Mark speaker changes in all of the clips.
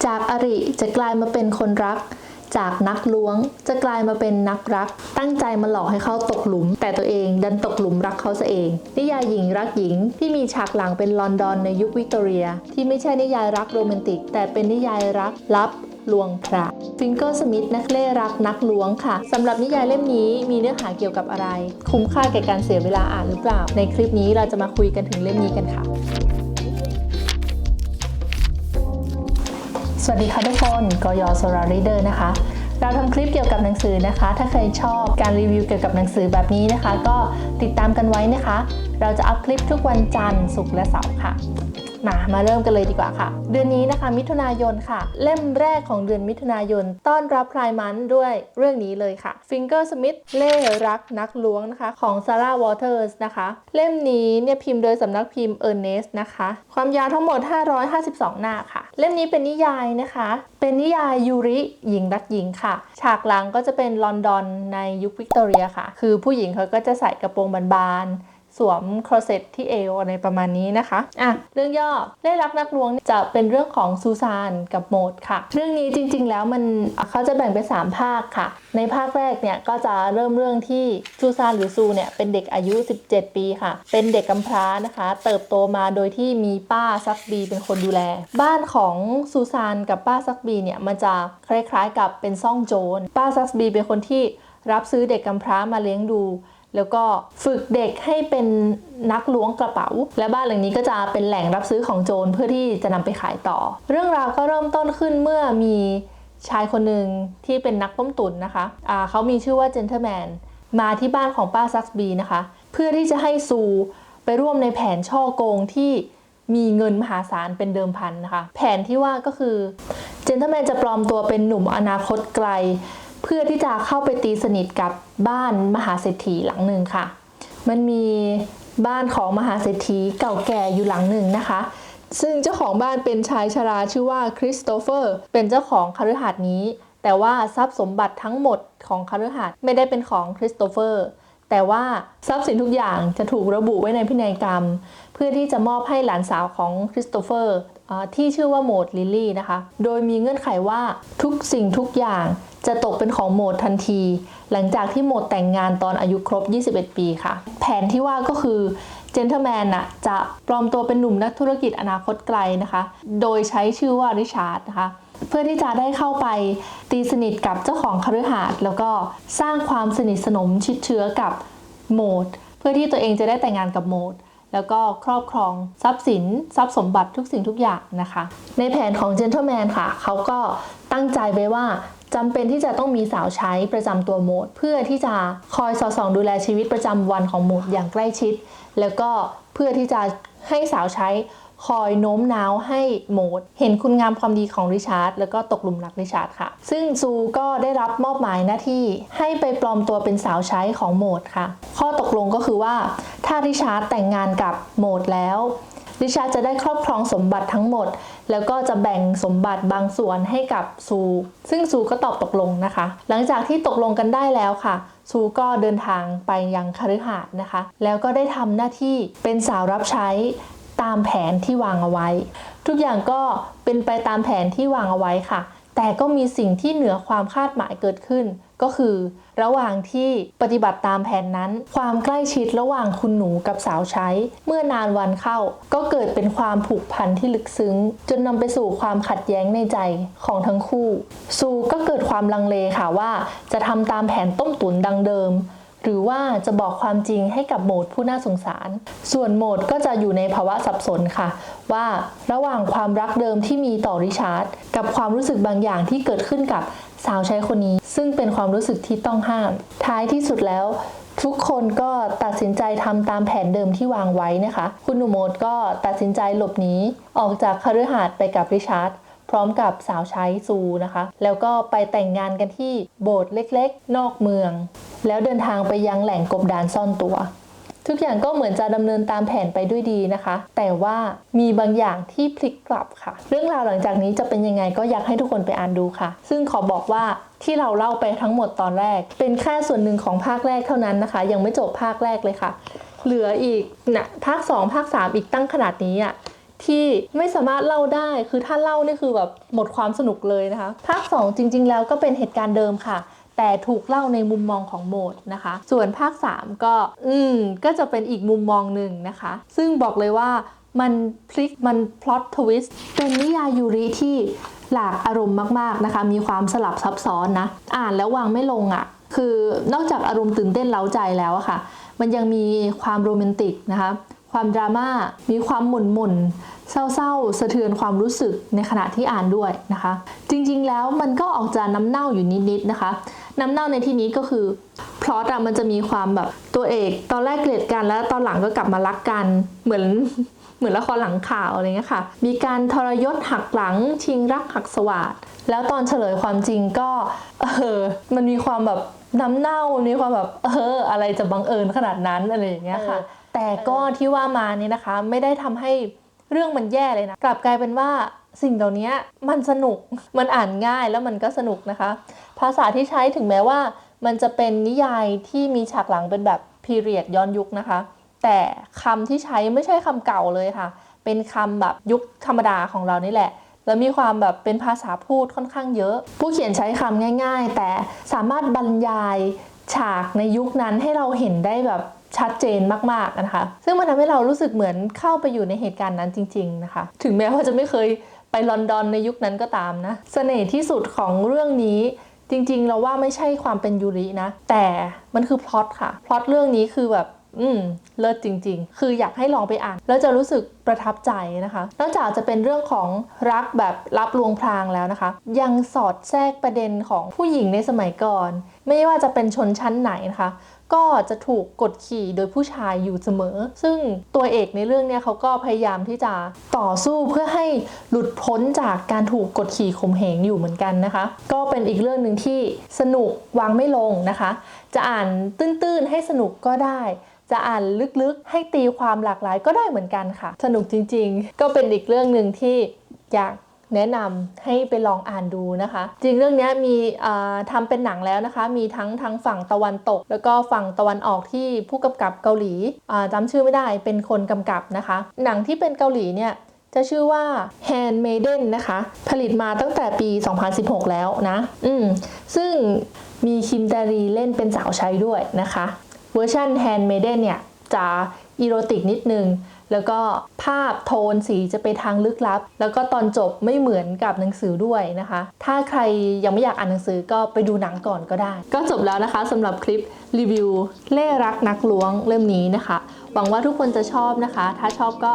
Speaker 1: จากอริจะกลายมาเป็นคนรักจากนักล้วงจะกลายมาเป็นนักรักตั้งใจมาหลอกให้เขาตกหลุมแต่ตัวเองดันตกหลุมรักเขาซะเองนิยายหญิงรักหญิงที่มีฉากหลังเป็นลอนดอนในยุควิกตอเรียที่ไม่ใช่นิยายรักโรแมนติกแต่เป็นนิยายรักลับลวงพระฟิงเกอร์สมิธนักเล่รักนักล้วงค่ะสำหรับนิยายเล่มนี้มีเนื้อหาเกี่ยวกับอะไรคุ้มค่าแก่การเสียเวลาอ่านหรือเปล่าในคลิปนี้เราจะมาคุยกันถึงเล่มนี้กันค่ะสวัสดีค่ะทุกคนกย.โซรารีเดอร์นะคะเราทำคลิปเกี่ยวกับหนังสือนะคะถ้าใครชอบการรีวิวเกี่ยวกับหนังสือแบบนี้นะคะก็ติดตามกันไว้นะคะเราจะอัพคลิปทุกวันจันทร์ศุกร์และเสาร์ค่ะมาเริ่มกันเลยดีกว่าค่ะเดือนนี้นะคะมิถุนายนค่ะเล่มแรกของเดือนมิถุนายนต้อนรับไพร์มันด้วยเรื่องนี้เลยค่ะฟิงเกอร์สมิธเล่รักนักล้วงนะคะของซาร่าวอเตอร์สนะคะเล่มนี้เนี่ยพิมพ์โดยสำนักพิมพ์เออร์เนสนะคะความยาวทั้งหมด552หน้าค่ะเล่มนี้เป็นนิยายนะคะเป็นนิยายยูริหญิงรักหญิงค่ะฉากหลังก็จะเป็นลอนดอนในยุควิกตอเรียค่ะคือผู้หญิงเขาก็จะใส่กระโปรงบานสวมคอร์เซ็ตที่เอวอะไรประมาณนี้นะคะเรื่องย่อเล่รักนักล้วงจะเป็นเรื่องของซูซานกับโมดค่ะเรื่องนี้จริงๆแล้วเขาจะแบ่งเป็น3ภาคค่ะในภาคแรกเนี่ยก็จะเริ่มเรื่องที่ซูซานหรือซูเนี่ยเป็นเด็กอายุ17ปีค่ะเป็นเด็กกำพร้านะคะเติบโตมาโดยที่มีป้าซักบีเป็นคนดูแลบ้านของซูซานกับป้าซักบีเนี่ยมันจะคล้ายๆกับเป็นซ่องโจรป้าซักบีเป็นคนที่รับซื้อเด็กกำพร้ามาเลี้ยงดูแล้วก็ฝึกเด็กให้เป็นนักล้วงกระเป๋าและบ้านหลังนี้ก็จะเป็นแหล่งรับซื้อของโจรเพื่อที่จะนำไปขายต่อเรื่องราวก็เริ่มต้นขึ้นเมื่อมีชายคนหนึ่งที่เป็นนักต้มตุ๋นนะคะเขามีชื่อว่าเจนเทอร์แมนมาที่บ้านของป้าซักบีนะคะเพื่อที่จะให้ซูไปร่วมในแผนช่อโกงที่มีเงินมหาศาลเป็นเดิมพันนะคะแผนที่ว่าก็คือเจนเทอร์แมนจะปลอมตัวเป็นหนุ่มอนาคตไกลเพื่อที่จะเข้าไปตีสนิทกับบ้านมหาเศรษฐีหลังหนึ่งค่ะมันมีบ้านของมหาเศรษฐีเก่าแก่อยู่หลังหนึ่งนะคะซึ่งเจ้าของบ้านเป็นชายชราชื่อว่าคริสโตเฟอร์เป็นเจ้าของคฤหาสน์นี้แต่ว่าทรัพย์สมบัติทั้งหมดของคฤหาสน์ไม่ได้เป็นของคริสโตเฟอร์แต่ว่าทรัพย์สินทุกอย่างจะถูกระบุไว้ในพินัยกรรมเพื่อที่จะมอบให้หลานสาวของคริสโตเฟอร์ที่ชื่อว่าโหมดลิลลี่นะคะโดยมีเงื่อนไขว่าทุกสิ่งทุกอย่างจะตกเป็นของโหมดทันทีหลังจากที่โหมดแต่งงานตอนอายุครบ21ปีค่ะแผนที่ว่าก็คือเจนเทอร์แมนจะปลอมตัวเป็นหนุ่มนักธุรกิจอนาคตไกลนะคะโดยใช้ชื่อว่าริชาร์ดนะคะเพื่อที่จะได้เข้าไปตีสนิทกับเจ้าของคฤหาสน์แล้วก็สร้างความสนิทสนมชิดเชื้อกับโหมดเพื่อที่ตัวเองจะได้แต่งงานกับโหมดแล้วก็ครอบครองทรัพย์สินทรัพย์สมบัติทุกสิ่งทุกอย่างนะคะในแผนของเจนเทอร์แมนค่ะเขาก็ตั้งใจไว้ว่าจำเป็นที่จะต้องมีสาวใช้ประจำตัวโหมดเพื่อที่จะคอยสอดส่องดูแลชีวิตประจำวันของโหมดอย่างใกล้ชิดแล้วก็เพื่อที่จะให้สาวใช้คอยโน้มน้าวให้โหมดเห็นคุณงามความดีของริชาร์ดแล้วก็ตกหลุมรักริชาร์ดค่ะซึ่งซูก็ได้รับมอบหมายหน้าที่ให้ไปปลอมตัวเป็นสาวใช้ของโหมดค่ะข้อตกลงก็คือว่าถ้าริชาร์ดแต่งงานกับโหมดแล้วริชาร์ดจะได้ครอบครองสมบัติทั้งหมดแล้วก็จะแบ่งสมบัติบางส่วนให้กับซูซึ่งซูก็ตอบตกลงนะคะหลังจากที่ตกลงกันได้แล้วค่ะซูก็เดินทางไปยังคฤหาสน์นะคะแล้วก็ได้ทำหน้าที่เป็นสาวรับใช้ตามแผนที่วางเอาไว้ทุกอย่างก็เป็นไปตามแผนที่วางเอาไว้ค่ะแต่ก็มีสิ่งที่เหนือความคาดหมายเกิดขึ้นก็คือระหว่างที่ปฏิบัติตามแผนนั้นความใกล้ชิดระหว่างคุณหนูกับสาวใช้เมื่อนานวันเข้าก็เกิดเป็นความผูกพันที่ลึกซึ้งจนนำไปสู่ความขัดแย้งในใจของทั้งคู่ซูก็เกิดความลังเลค่ะว่าจะทำตามแผนต้มตุ๋นดังเดิมหรือว่าจะบอกความจริงให้กับโหมดผู้น่าสงสารส่วนโหมดก็จะอยู่ในภาวะสับสนค่ะว่าระหว่างความรักเดิมที่มีต่อริชาร์ดกับความรู้สึกบางอย่างที่เกิดขึ้นกับสาวใช้คนนี้ซึ่งเป็นความรู้สึกที่ต้องห้ามท้ายที่สุดแล้วทุกคนก็ตัดสินใจทำตามแผนเดิมที่วางไว้นะคะคุณหนูโหมดก็ตัดสินใจหลบหนีออกจากคฤหาสน์ไปกับริชาร์ดพร้อมกับสาวใช้ซูนะคะแล้วก็ไปแต่งงานกันที่โบสถ์เล็กๆนอกเมืองแล้วเดินทางไปยังแหล่งกบดานซ่อนตัวทุกอย่างก็เหมือนจะดำเนินตามแผนไปด้วยดีนะคะแต่ว่ามีบางอย่างที่พลิกกลับค่ะเรื่องราวหลังจากนี้จะเป็นยังไงก็อยากให้ทุกคนไปอ่านดูค่ะซึ่งขอบอกว่าที่เราเล่าไปทั้งหมดตอนแรกเป็นแค่ส่วนหนึ่งของภาคแรกเท่านั้นนะคะยังไม่จบภาคแรกเลยค่ะเหลืออีกภาค2ภาค3อีกตั้งขนาดนี้ ที่ไม่สามารถเล่าได้คือถ้าเล่านี่คือแบบหมดความสนุกเลยนะคะภาค2จริงๆแล้วก็เป็นเหตุการณ์เดิมค่ะแต่ถูกเล่าในมุมมองของโหมดนะคะส่วนภาค3ก็จะเป็นอีกมุมมองหนึ่งนะคะซึ่งบอกเลยว่ามันพลิกมันพล็อตทวิสต์เป็นนิยายยูริที่หลากอารมณ์มากๆนะคะมีความสลับซับซ้อนนะอ่านแล้ววางไม่ลงอ่ะคือนอกจากอารมณ์ตื่นเต้นเร้าใจแล้วอะค่ะมันยังมีความโรแมนติกนะคะความดราม่ามีความหม่นๆเศร้าๆสะเทือนความรู้สึกในขณะที่อ่านด้วยนะคะจริงๆแล้วมันก็ออกจะน้ำเน่าอยู่นิดๆนะคะน้ำเน่าในที่นี้ก็คือพล็อตอะมันจะมีความแบบตัวเอกตอนแรกเกลียดกันแล้วตอนหลังก็กลับมารักกันเหมือนละครหลังข่าวอะไรเงี้ยค่ะมีการทรยศหักหลังชิงรักหักสวาทแล้วตอนเฉลยความจริงก็มันมีความแบบน้ำเน่ามีความแบบอะไรจะบังเอิญขนาดนั้นอะไรอย่างเงี้ยค่ะแต่ก็ที่ว่ามานี่นะคะไม่ได้ทำให้เรื่องมันแย่เลยนะกลับกลายเป็นว่าสิ่งเหล่านี้มันสนุกมันอ่านง่ายแล้วมันก็สนุกนะคะภาษาที่ใช้ถึงแม้ว่ามันจะเป็นนิยายที่มีฉากหลังเป็นแบบพีเรียดย้อนยุคนะคะแต่คำที่ใช้ไม่ใช่คำเก่าเลยค่ะเป็นคำแบบยุคธรรมดาของเรานี่แหละแล้วมีความแบบเป็นภาษาพูดค่อนข้างเยอะผู้เขียนใช้คำง่ายๆแต่สามารถบรรยายฉากในยุคนั้นให้เราเห็นได้แบบชัดเจนมากๆนะคะซึ่งมันทำให้เรารู้สึกเหมือนเข้าไปอยู่ในเหตุการณ์นั้นจริงๆนะคะถึงแม้ว่าจะไม่เคยไปลอนดอนในยุคนั้นก็ตามนะเสน่ห์ที่สุดของเรื่องนี้จริงๆเราว่าไม่ใช่ความเป็นยูรินะแต่มันคือพล็อตค่ะพล็อตเรื่องนี้คือแบบเลิศจริงๆคืออยากให้ลองไปอ่านแล้วจะรู้สึกประทับใจนะคะนอกจากจะเป็นเรื่องของรักแบบลับลวงพรางแล้วนะคะยังสอดแทรกประเด็นของผู้หญิงในสมัยก่อนไม่ว่าจะเป็นชนชั้นไหนนะคะก็จะถูกกดขี่โดยผู้ชายอยู่เสมอซึ่งตัวเอกในเรื่องนี้เขาก็พยายามที่จะต่อสู้เพื่อให้หลุดพ้นจากการถูกกดขี่ข่มเหงอยู่เหมือนกันนะคะก็เป็นอีกเรื่องหนึ่งที่สนุกวางไม่ลงนะคะจะอ่านตื้นๆให้สนุกก็ได้จะอ่านลึกๆให้ตีความหลากหลายก็ได้เหมือนกันค่ะสนุกจริงๆก็เป็นอีกเรื่องหนึ่งที่อยากแนะนำให้ไปลองอ่านดูนะคะจริงเรื่องนี้มีทำเป็นหนังแล้วนะคะมีทั้งฝั่งตะวันตกแล้วก็ฝั่งตะวันออกที่ผู้กำกับเกาหลีจำชื่อไม่ได้เป็นคนกำกับนะคะหนังที่เป็นเกาหลีเนี่ยจะชื่อว่า Handmaiden นะคะผลิตมาตั้งแต่ปี 2016 แล้วนะซึ่งมีคิมแดรีเล่นเป็นสาวใช้ด้วยนะคะเวอร์ชัน Handmaiden เนี่ยจะอีโรติกนิดนึงแล้วก็ภาพโทนสีจะไปทางลึกลับแล้วก็ตอนจบไม่เหมือนกับหนังสือด้วยนะคะถ้าใครยังไม่อยากอ่านหนังสือก็ไปดูหนังก่อนก็ได้ก็จบแล้วนะคะสำหรับคลิปรีวิวเล่รักนักล้วงเล่มนี้นะคะหวังว่าทุกคนจะชอบนะคะถ้าชอบก็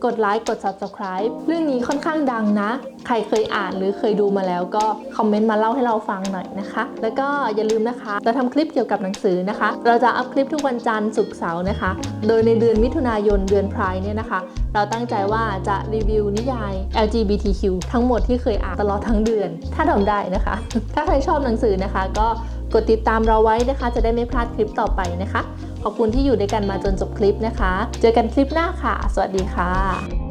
Speaker 1: กดไลค์กด Subscribe เรื่องนี้ค่อนข้างดังนะใครเคยอ่านหรือเคยดูมาแล้วก็คอมเมนต์มาเล่าให้เราฟังหน่อยนะคะแล้วก็อย่าลืมนะคะเราทำคลิปเกี่ยวกับหนังสือนะคะเราจะอัพคลิปทุกวันจันทร์ศุกร์เสาร์นะคะโดยในเดือนมิถุนายนเดือนไพร์เนี่ยนะคะเราตั้งใจว่าจะรีวิวนิยาย LGBTQ ทั้งหมดที่เคยอ่านตลอดทั้งเดือนถ้าทำได้นะคะถ้าใครชอบหนังสือนะคะก็กดติดตามเราไว้นะคะจะได้ไม่พลาดคลิปต่อไปนะคะขอบคุณที่อยู่ด้วยกันมาจนจบคลิปนะคะเจอกันคลิปหน้าค่ะสวัสดีค่ะ